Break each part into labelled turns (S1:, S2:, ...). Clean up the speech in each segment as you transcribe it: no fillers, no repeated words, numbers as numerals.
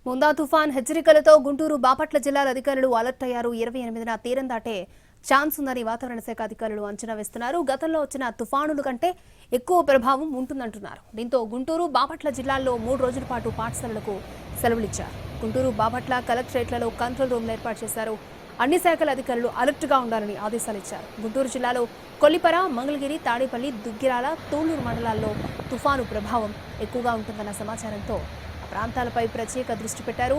S1: ముందా తుఫాన్ హెచ్చరికలతో గుంటూరు బాపట్ల జిల్లాల అధికారులు అలర్ట్ అయ్యారు. 28న తీరం దాటే ఛాన్స్ ఉందని వాతావరణ శాఖ అధికారులు అంచనా వేస్తున్నారు. గతంలో వచ్చిన తుఫానుల కంటే ఎక్కువ ప్రభావం ఉంటుందంటున్నారు. దీంతో గుంటూరు బాపట్ల జిల్లాల్లో 3 రోజుల పాటు పాఠశాలలకు సెలవులిచ్చారు. గుంటూరు బాపట్ల కలెక్టరేట్లలో కంట్రోల్ రూమ్లు ఏర్పాటు చేశారు. అన్ని శాఖల అధికారులు అలర్ట్గా ఉండాలని ఆదేశాలిచ్చారు. గుంటూరు జిల్లాలో కొల్లిపర, మంగళగిరి, తాడేపల్లి, దుగ్గిరాల, తూళ్లూరు మండలాల్లో తుఫాను ప్రభావం ఎక్కువగా ఉంటుందన్న సమాచారంతో ప్రాంతాలపై ప్రత్యేక దృష్టి పెట్టారు.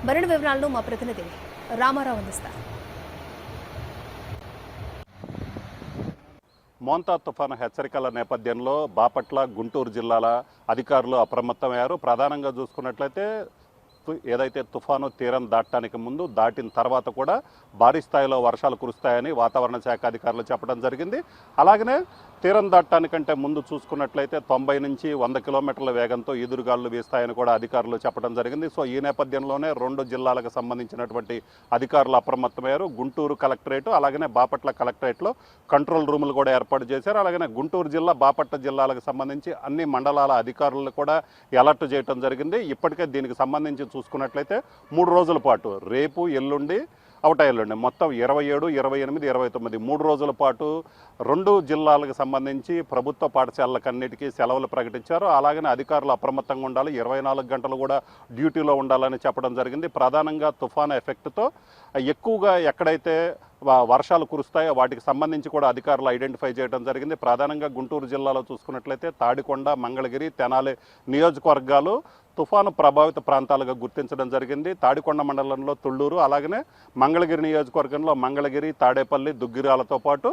S1: మరిన్ని వివరాలను మా ప్రతినిధి రామారావు అందిస్తారు.
S2: మోంతా తుఫాను హెచ్చరికల నేపథ్యంలో బాపట్ల, గుంటూరు జిల్లాల అధికారులు అప్రమత్తమయ్యారు. ప్రధానంగా చూసుకున్నట్లయితే ఏదైతే తుఫాను తీరం దాటడానికి ముందు, దాటిన తర్వాత కూడా భారీ స్థాయిలో వర్షాలు కురుస్తాయని వాతావరణ శాఖ అధికారులు చెప్పడం జరిగింది. అలాగనే తీరం దాటడానికంటే ముందు చూసుకున్నట్లయితే 90 నుంచి 100 కిలోమీటర్ల వేగంతో ఈదురుగాలు వీస్తాయని కూడా అధికారులు చెప్పడం జరిగింది. సో ఈ నేపథ్యంలోనే 2 జిల్లాలకు సంబంధించినటువంటి అధికారులు అప్రమత్తమయ్యారు. గుంటూరు కలెక్టరేట్ అలాగనే బాపట్ల కలెక్టరేట్లో కంట్రోల్ రూములు కూడా ఏర్పాటు చేశారు. అలాగనే గుంటూరు జిల్లా, బాపట్ల జిల్లాలకు సంబంధించి అన్ని మండలాల అధికారులు కూడా అలర్ట్ చేయడం జరిగింది. ఇప్పటికే దీనికి సంబంధించి చూసుకున్నట్లయితే 3 రోజుల పాటు, రేపు, ఎల్లుండి, ఎల్లుండి మొత్తం 27, 28, 29 3 రోజుల పాటు 2 జిల్లాలకు సంబంధించి ప్రభుత్వ పాఠశాలలకన్నిటికీ సెలవులు ప్రకటించారు. అలాగనే అధికారులు అప్రమత్తంగా ఉండాలి, 24 గంటలు కూడా డ్యూటీలో ఉండాలని చెప్పడం జరిగింది. ప్రధానంగా తుఫాను ఎఫెక్ట్తో ఎక్కువగా ఎక్కడైతే వర్షాలు కురుస్తాయో వాటికి సంబంధించి కూడా అధికారులు ఐడెంటిఫై చేయడం జరిగింది. ప్రధానంగా గుంటూరు జిల్లాలో చూసుకున్నట్లయితే తాడికొండ, మంగళగిరి, తెనాలి నియోజకవర్గాలు తుఫాను ప్రభావిత ప్రాంతాలుగా గుర్తించడం జరిగింది. తాడికొండ మండలంలో తుళ్లూరు, అలాగనే మంగళగిరి నియోజకవర్గంలో మంగళగిరి, తాడేపల్లి, దుగ్గిరాలతో పాటు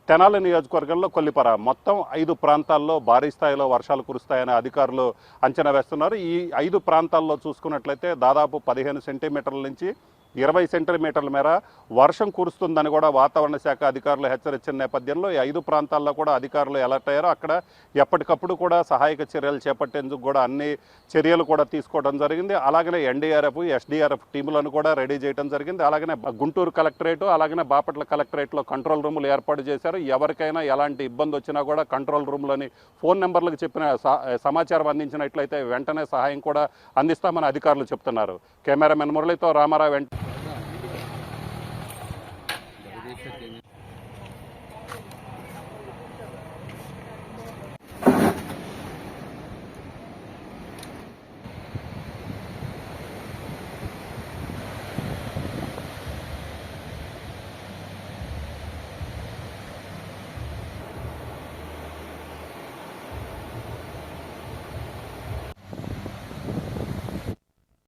S2: తెనాలి నియోజకవర్గంలో కొల్లిపర మొత్తం 5 ప్రాంతాల్లో భారీ స్థాయిలో వర్షాలు కురుస్తాయని అధికారులు అంచనా వేస్తున్నారు. ఈ 5 ప్రాంతాల్లో చూసుకున్నట్లయితే దాదాపు 15 సెంటీమీటర్ల నుంచి 20 సెంటీమీటర్ల మేర వర్షం కురుస్తుందని కూడా వాతావరణ శాఖ అధికారులు హెచ్చరించిన నేపథ్యంలో ఈ 5 ప్రాంతాల్లో కూడా అధికారులు అలర్ట్ అయ్యారు. అక్కడ ఎప్పటికప్పుడు కూడా సహాయక చర్యలు చేపట్టేందుకు కూడా అన్ని చర్యలు కూడా తీసుకోవడం జరిగింది. అలాగనే ఎన్డీఆర్ఎఫ్, ఎస్డీఆర్ఎఫ్ టీములను కూడా రెడీ చేయడం జరిగింది. అలాగనే గుంటూరు కలెక్టరేట్, అలాగనే బాపట్ల కలెక్టరేట్లో కంట్రోల్ రూములు ఏర్పాటు చేశారు. ఎవరికైనా ఎలాంటి ఇబ్బంది వచ్చినా కూడా కంట్రోల్ రూమ్లోని ఫోన్ నెంబర్లకు చెప్పిన సమాచారం అందించినట్లయితే వెంటనే సహాయం కూడా అందిస్తామని అధికారులు చెప్తున్నారు. కెమెరామెన్ మురళితో రామారావు.